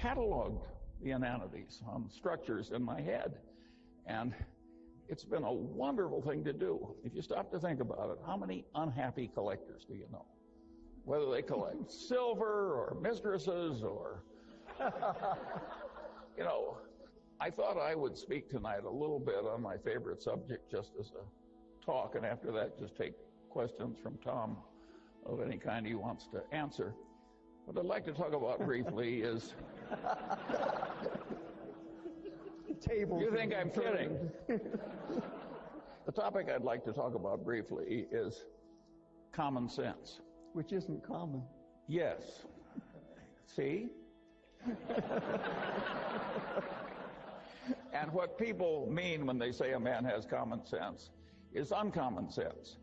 cataloged the inanities on structures in my head, and it's been a wonderful thing to do. If you stop to think about it, how many unhappy collectors do you know? Whether they collect silver or mistresses or, you know, I thought I would speak tonight a little bit on my favorite subject just as a talk, and after that just take questions from Tom of any kind he wants to answer. What I'd like to talk about briefly is... You think I'm kidding? The topic I'd like to talk about briefly is common sense. Which isn't common. Yes. See? And what people mean when they say a man has common sense is uncommon sense.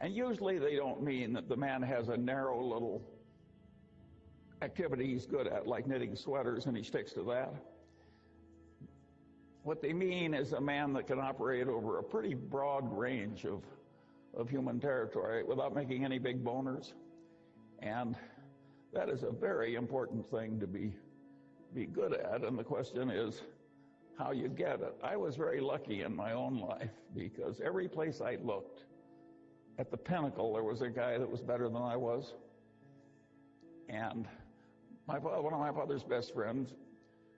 And usually they don't mean that the man has a narrow little activity he's good at, like knitting sweaters, and he sticks to that. What they mean is a man that can operate over a pretty broad range of human territory without making any big boners. And that is a very important thing to be good at, and the question is how you get it. I was very lucky in my own life because every place I looked, at the pinnacle, there was a guy that was better than I was. And one of my father's best friends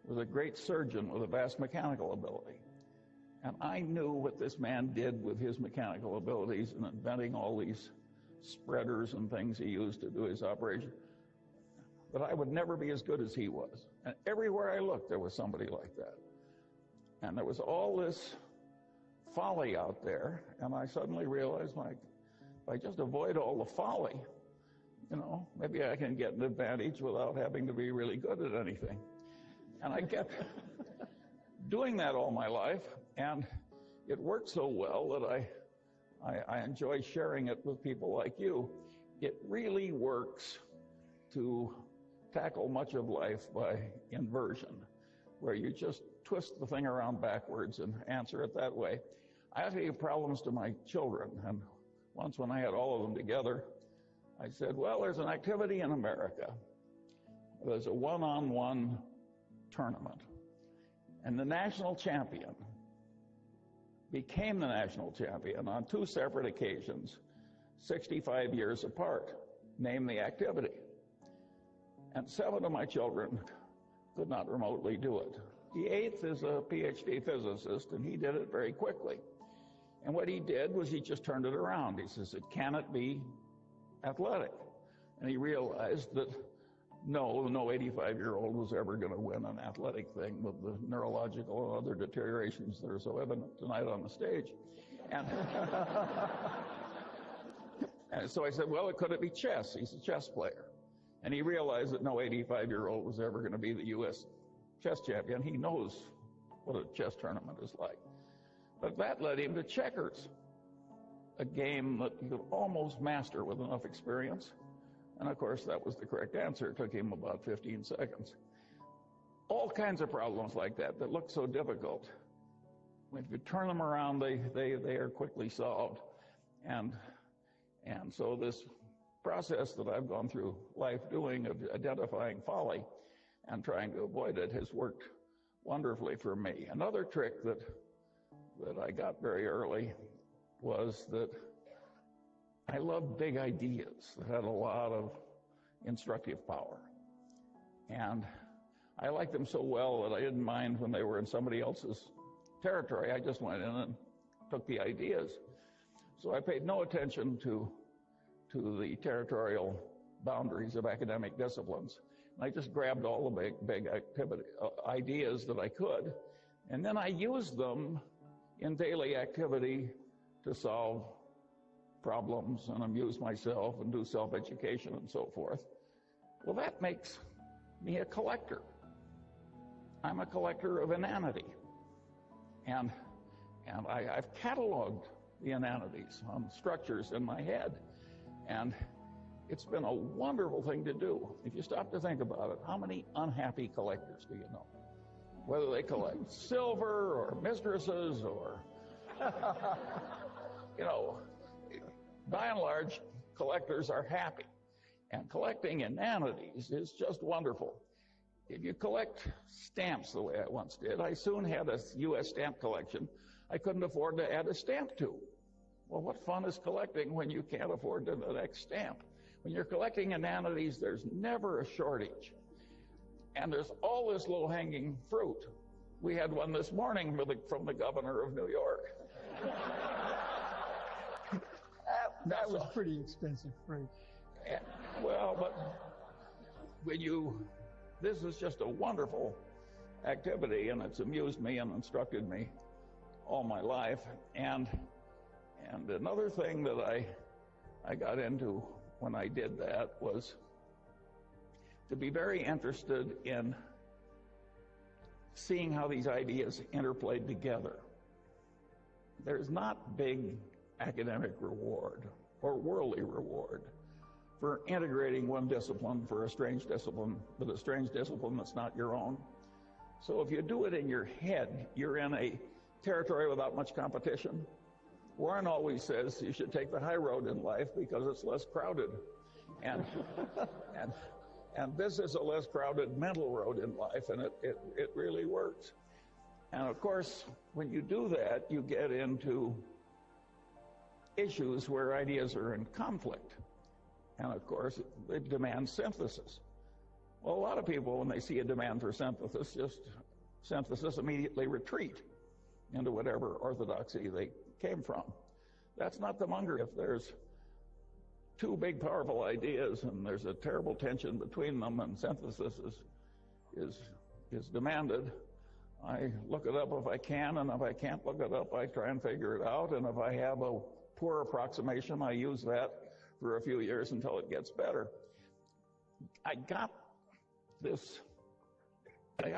was a great surgeon with a vast mechanical ability. And I knew what this man did with his mechanical abilities and inventing all these spreaders and things he used to do his operation, that I would never be as good as he was. And everywhere I looked, there was somebody like that. And there was all this folly out there, and I suddenly realized, like, if I just avoid all the folly, you know, maybe I can get an advantage without having to be really good at anything. And I kept doing that all my life, and it worked so well that I enjoy sharing it with people like you. It really works to tackle much of life by inversion, where you just twist the thing around backwards and answer it that way. I have to give problems to my children, and once when I had all of them together, I said, well, there's an activity in America. There's a one-on-one tournament, and the national champion became the national champion on two separate occasions, 65 years apart. Name the activity. And 7 of my children could not remotely do it. The 8th is a PhD physicist, and he did it very quickly. And what he did was he just turned it around. He says, can it be athletic? And he realized that no 85-year-old was ever going to win an athletic thing with the neurological and other deteriorations that are so evident tonight on the stage. And so I said, well, could it be chess? He's a chess player. And he realized that no 85-year-old was ever going to be the U.S. chess champion. He knows what a chess tournament is like. But that led him to checkers, a game that you could almost master with enough experience. And of course, that was the correct answer. It took him about 15 seconds. All kinds of problems like that look so difficult. If you turn them around, they are quickly solved. And so this process that I've gone through life doing of identifying folly and trying to avoid it has worked wonderfully for me. Another trick that I got very early was that I loved big ideas that had a lot of instructive power. And I liked them so well that I didn't mind when they were in somebody else's territory. I just went in and took the ideas. So I paid no attention to the territorial boundaries of academic disciplines. And I just grabbed all the big ideas that I could, and then I used them in daily activity to solve problems and amuse myself and do self-education and so forth. Well, that makes me a collector. I'm a collector of inanity. And I've cataloged the inanities on structures in my head. And it's been a wonderful thing to do. If you stop to think about it, how many unhappy collectors do you know? Whether they collect silver or mistresses or, you know, by and large, collectors are happy. And collecting inanities is just wonderful. if you collect stamps the way I once did, I soon had a U.S. stamp collection I couldn't afford to add a stamp to. Well, what fun is collecting when you can't afford the next stamp? When you're collecting inanities, there's never a shortage. And there's all this low-hanging fruit. We had one this morning from the governor of New York. That was pretty expensive fruit. Well, but this is just a wonderful activity, and it's amused me and instructed me all my life. And another thing that I got into when I did that was to be very interested in seeing how these ideas interplayed together. There's not big academic reward or worldly reward for integrating one discipline for a strange discipline, but a strange discipline that's not your own. So if you do it in your head, you're in a territory without much competition. Warren always says you should take the high road in life because it's less crowded. And this is a less crowded mental road in life, and it really works. And of course, when you do that, you get into issues where ideas are in conflict. And of course, it demands synthesis. Well, a lot of people, when they see a demand for synthesis immediately retreat into whatever orthodoxy they came from. That's not the Munger. If there's two big, powerful ideas and there's a terrible tension between them and synthesis is demanded, I look it up if I can, and if I can't look it up, I try and figure it out, and if I have a poor approximation, I use that for a few years until it gets better. I got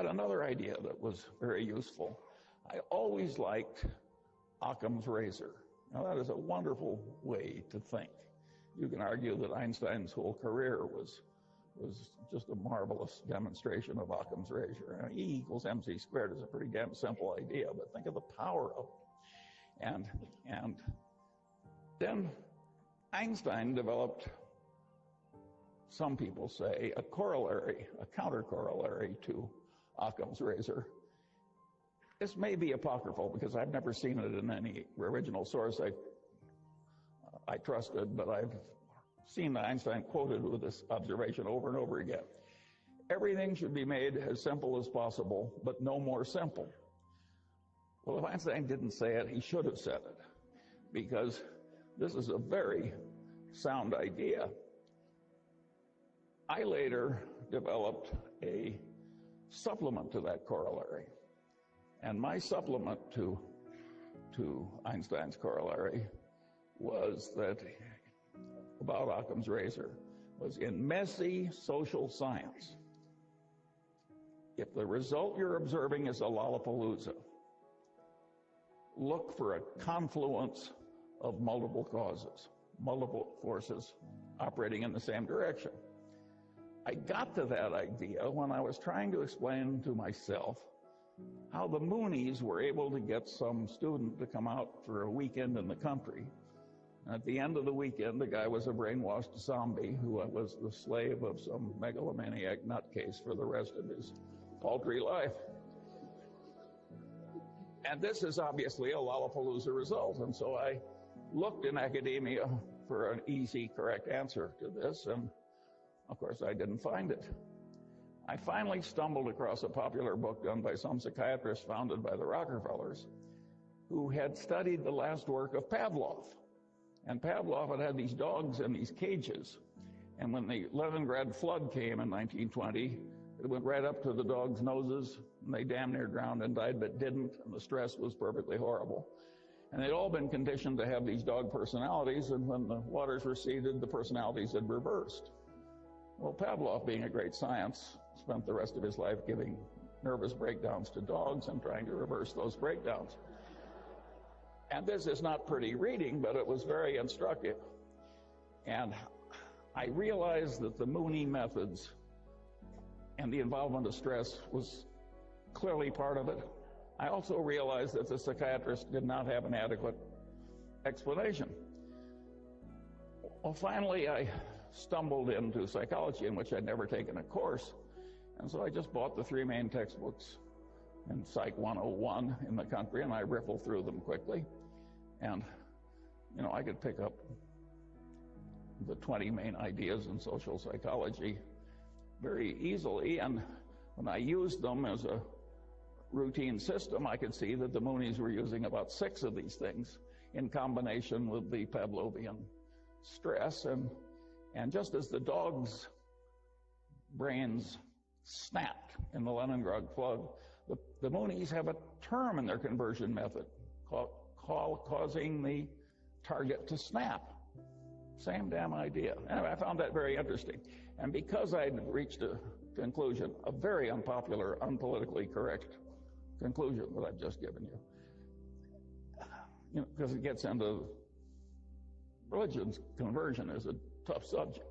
another idea that was very useful. I always liked Occam's razor. Now, that is a wonderful way to think. You can argue that Einstein's whole career was just a marvelous demonstration of Occam's razor. E equals mc squared is a pretty damn simple idea, but think of the power of it. And then Einstein developed, some people say, a counter-corollary to Occam's razor. This may be apocryphal because I've never seen it in any original source I trusted, but I've seen Einstein quoted with this observation over and over again. Everything should be made as simple as possible, but no more simple. Well, if Einstein didn't say it, he should have said it, because this is a very sound idea. I later developed a supplement to that corollary. And my supplement to Einstein's corollary was that, about Occam's razor, was in messy social science, if the result you're observing is a Lollapalooza, look for a confluence of multiple causes, multiple forces operating in the same direction. I got to that idea when I was trying to explain to myself how the Moonies were able to get some student to come out for a weekend in the country. At the end of the weekend, the guy was a brainwashed zombie who was the slave of some megalomaniac nutcase for the rest of his paltry life. And this is obviously a Lollapalooza result. And so I looked in academia for an easy, correct answer to this, and of course I didn't find it. I finally stumbled across a popular book done by some psychiatrist founded by the Rockefellers, who had studied the last work of Pavlov. And Pavlov had these dogs in these cages. And when the Leningrad flood came in 1920, it went right up to the dogs' noses, and they damn near drowned and died, but didn't, and the stress was perfectly horrible. And they'd all been conditioned to have these dog personalities, and when the waters receded, the personalities had reversed. Well, Pavlov, being a great science, spent the rest of his life giving nervous breakdowns to dogs and trying to reverse those breakdowns. And this is not pretty reading, but it was very instructive. And I realized that the Mooney methods and the involvement of stress was clearly part of it. I also realized that the psychiatrist did not have an adequate explanation. Well, finally, I stumbled into psychology, in which I'd never taken a course, And so I just bought the 3 main textbooks in Psych 101 in the country, and I riffled through them quickly. And, you know, I could pick up the 20 main ideas in social psychology very easily. And when I used them as a routine system, I could see that the Moonies were using about 6 of these things in combination with the Pavlovian stress. And just as the dog's brains snapped in the Leningrad flood, the Moonies have a term in their conversion method causing the target to snap. Same damn idea. Anyway, I found that very interesting. And because I'd reached a conclusion, a very unpopular, unpolitically correct conclusion that I've just given you know, because it gets into religion's conversion is a tough subject.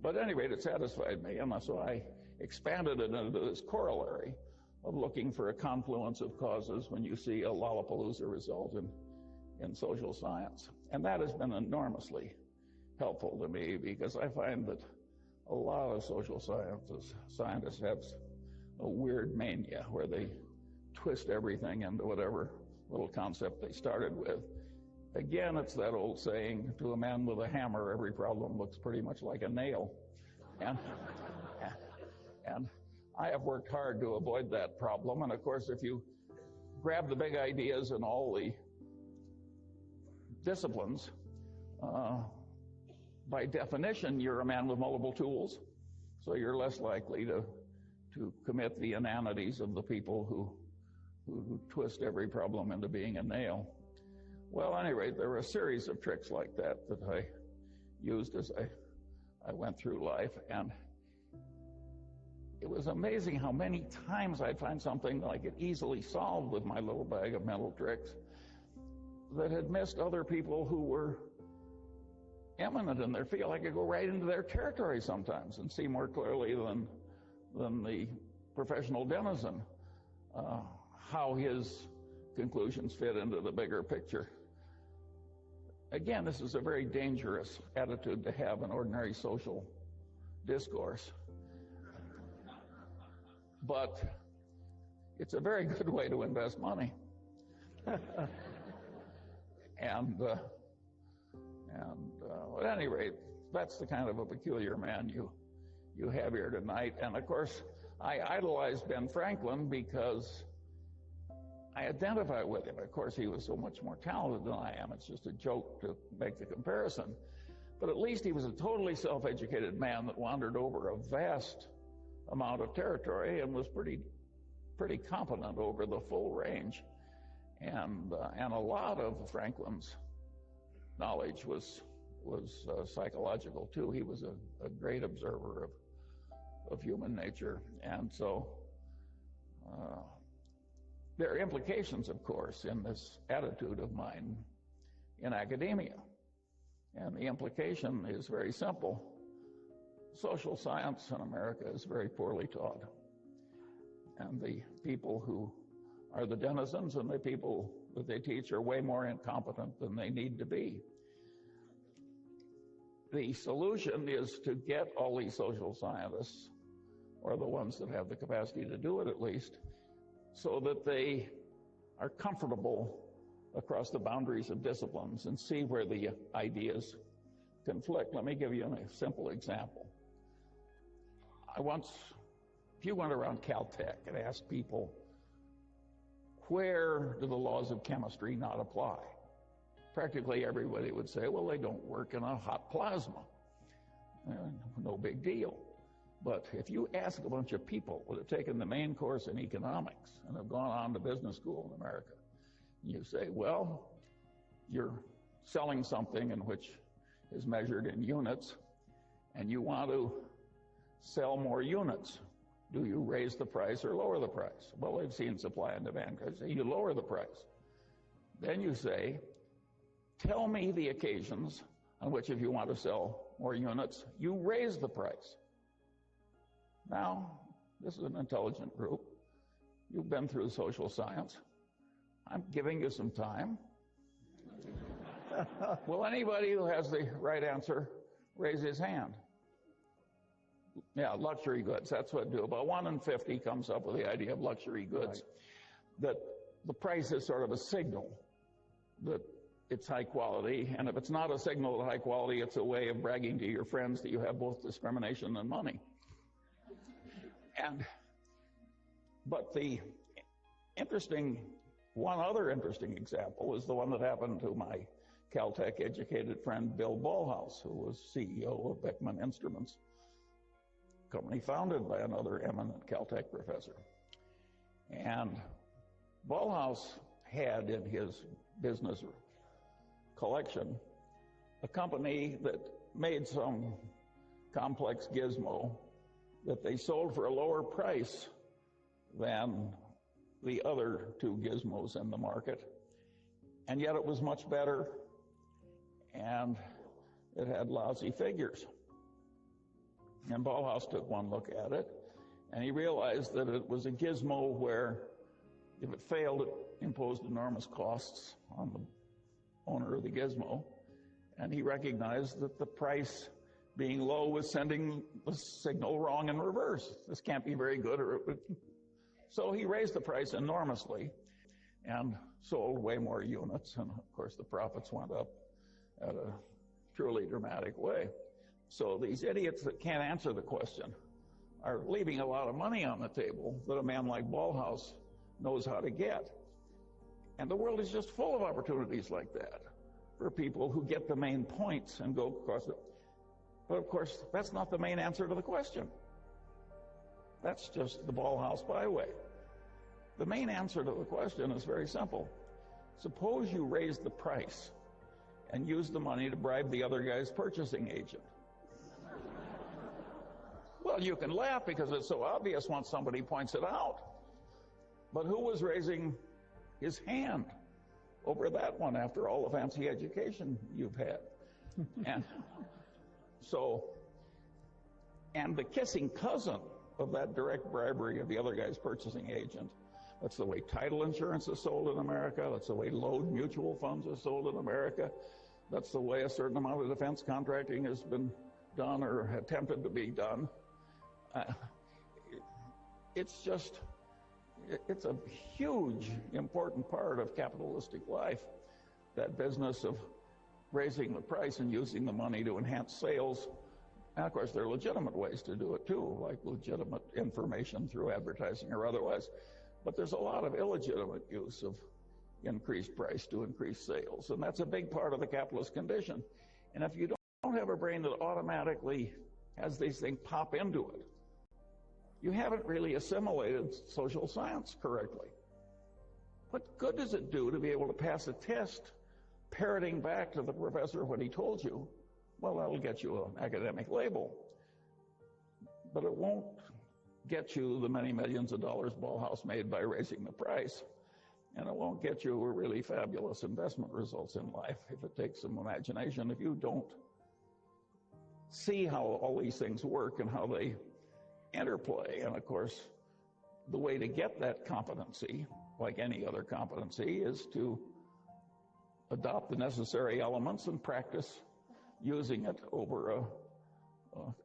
But at any rate, it satisfied me, and so I expanded it into this corollary of looking for a confluence of causes when you see a Lollapalooza result in social science. And that has been enormously helpful to me, because I find that a lot of social scientists have a weird mania where they twist everything into whatever little concept they started with. Again, it's that old saying, to a man with a hammer, every problem looks pretty much like a nail. And I have worked hard to avoid that problem. And of course, if you grab the big ideas in all the disciplines, by definition, you're a man with multiple tools. So you're less likely to commit the inanities of the people who twist every problem into being a nail. Well, at any rate, there were a series of tricks like that I used as I went through life, and it was amazing how many times I'd find something that I could easily solve with my little bag of mental tricks that had missed other people who were eminent in their field. I could go right into their territory sometimes and see more clearly than the professional denizen how his conclusions fit into the bigger picture. Again, this is a very dangerous attitude to have in ordinary social discourse. But it's a very good way to invest money. At any rate, that's the kind of a peculiar man you have here tonight. And of course, I idolized Ben Franklin because I identify with him. Of course, he was so much more talented than I am. It's just a joke to make the comparison. But at least he was a totally self-educated man that wandered over a vast amount of territory and was pretty competent over the full range. And a lot of Franklin's knowledge was psychological too. He was a great observer of human nature. And so there are implications, of course, in this attitude of mine in academia. And the implication is very simple. Social science in America is very poorly taught. And the people who are the denizens and the people that they teach are way more incompetent than they need to be. The solution is to get all these social scientists, or the ones that have the capacity to do it at least, so that they are comfortable across the boundaries of disciplines and see where the ideas conflict. Let me give you a simple example. If you went around Caltech and asked people, where do the laws of chemistry not apply? Practically everybody would say, well, they don't work in a hot plasma. No big deal. But if you ask a bunch of people that have taken the main course in economics and have gone on to business school in America, you say, well, you're selling something in which is measured in units, and you want to sell more units. Do you raise the price or lower the price? Well, they've seen supply and demand. You lower the price. Then you say, tell me the occasions on which, if you want to sell more units, you raise the price. Now, this is an intelligent group. You've been through social science. I'm giving you some time. Will anybody who has the right answer raise his hand? Yeah, luxury goods. That's what do. About 1 in 50 comes up with the idea of luxury goods. Right. That the price is sort of a signal that it's high quality, and if it's not a signal of high quality, it's a way of bragging to your friends that you have both discrimination and money. But one other interesting example is the one that happened to my Caltech-educated friend Bill Ballhaus, who was CEO of Beckman Instruments, a company founded by another eminent Caltech professor. And Ballhaus had in his business collection a company that made some complex gizmo that they sold for a lower price than the other two gizmos in the market, and yet it was much better, and it had lousy figures. And Ballhaus took one look at it, and he realized that it was a gizmo where if it failed, it imposed enormous costs on the owner of the gizmo, and he recognized that the price being low was sending the signal wrong in reverse. This can't be very good, or it would. So he raised the price enormously and sold way more units, and of course the profits went up at a truly dramatic way. So these idiots that can't answer the question are leaving a lot of money on the table that a man like Ballhaus knows how to get. And the world is just full of opportunities like that for people who get the main points and go across it. But of course, that's not the main answer to the question. That's just the Ballhaus byway. The main answer to the question is very simple. Suppose you raise the price and use the money to bribe the other guy's purchasing agent. Well, you can laugh because it's so obvious once somebody points it out. But who was raising his hand over that one after all the fancy education you've had? And the kissing cousin of that direct bribery of the other guy's purchasing agent, that's the way title insurance is sold in America, that's the way load mutual funds are sold in America, that's the way a certain amount of defense contracting has been done or attempted to be done. It's a huge, important part of capitalistic life, that business of raising the price and using the money to enhance sales. And of course, there are legitimate ways to do it too, like legitimate information through advertising or otherwise. But there's a lot of illegitimate use of increased price to increase sales, and that's a big part of the capitalist condition. And if you don't have a brain that automatically has these things pop into it, you haven't really assimilated social science correctly. What good does it do to be able to pass a test parroting back to the professor what he told you? Well, that'll get you an academic label, but it won't get you the many millions of dollars Ballhaus made by raising the price, and it won't get you really fabulous investment results in life if it takes some imagination. If you don't see how all these things work and how they interplay. And of course, the way to get that competency, like any other competency, is to adopt the necessary elements and practice using it over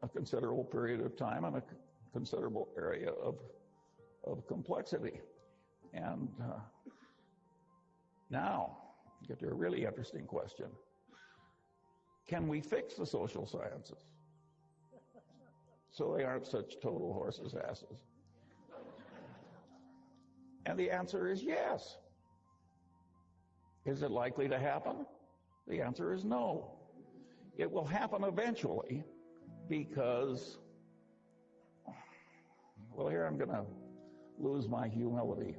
a considerable period of time and a considerable area of complexity. And now, get to a really interesting question. Can we fix the social sciences so they aren't such total horses' asses? And the answer is yes. Is it likely to happen? The answer is no. It will happen eventually because, well, here I'm going to lose my humility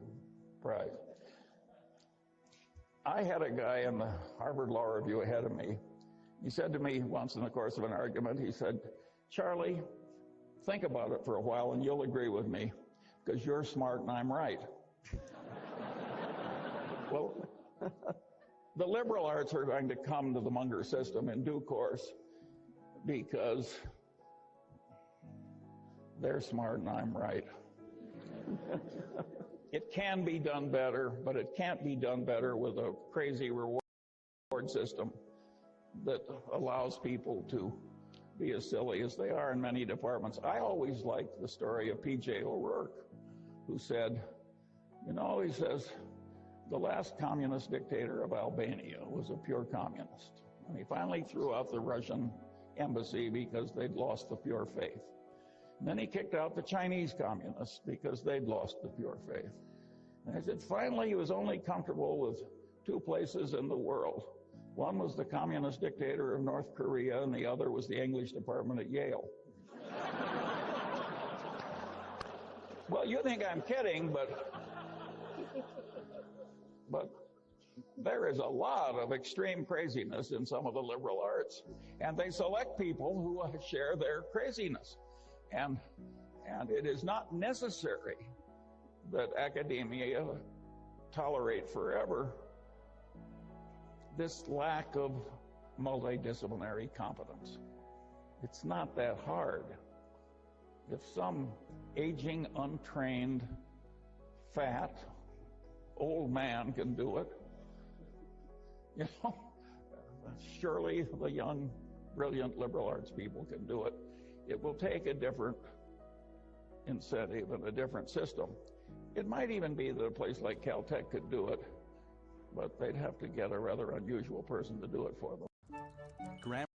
prize. I had a guy in the Harvard Law Review ahead of me. He said to me once in the course of an argument, he said, "Charlie, think about it for a while and you'll agree with me because you're smart and I'm right." Well, the liberal arts are going to come to the Munger system in due course because they're smart and I'm right. It can be done better, but it can't be done better with a crazy reward system that allows people to be as silly as they are in many departments. I always liked the story of P.J. O'Rourke, who said, you know, he says, the last communist dictator of Albania was a pure communist. And he finally threw out the Russian embassy because they'd lost the pure faith. And then he kicked out the Chinese communists because they'd lost the pure faith. And he said, finally, he was only comfortable with two places in the world. One was the communist dictator of North Korea, and the other was the English department at Yale. Well, you think I'm kidding, but there is a lot of extreme craziness in some of the liberal arts, and they select people who share their craziness. And it is not necessary that academia tolerate forever this lack of multidisciplinary competence. It's not that hard. If some aging, untrained, fat, old man can do it, you know, surely the young, brilliant liberal arts people can do it. It will take a different incentive and a different system. It might even be that a place like Caltech could do it, but they'd have to get a rather unusual person to do it for them.